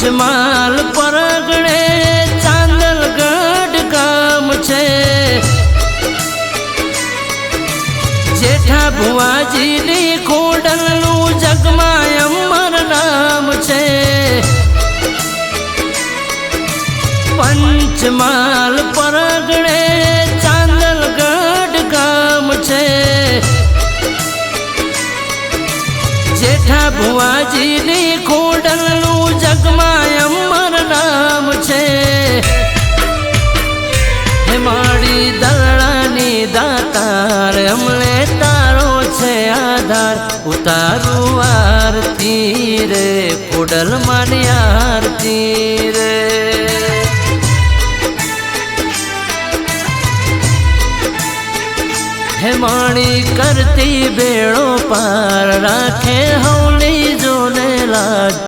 પંચમહાલ પરગણે ચાંદલગઢ ગામ છે જેઠા ભુવાજીની ખોડલનું જગમાં અમર નામ છે પંચમહાલ પરગણે ચાંદલગઢ ગામ છે જેઠા ભુવાજીની ખોડલનું જગમાં અમર નામ છે હે મારી દલડાની દાતાર અમને તારો છે આધાર ઉતારું આરતી રે ખોડલ મારી આરતી રે હે માણી કરતી બેડો પાર રાખે હવલી જોને લાજ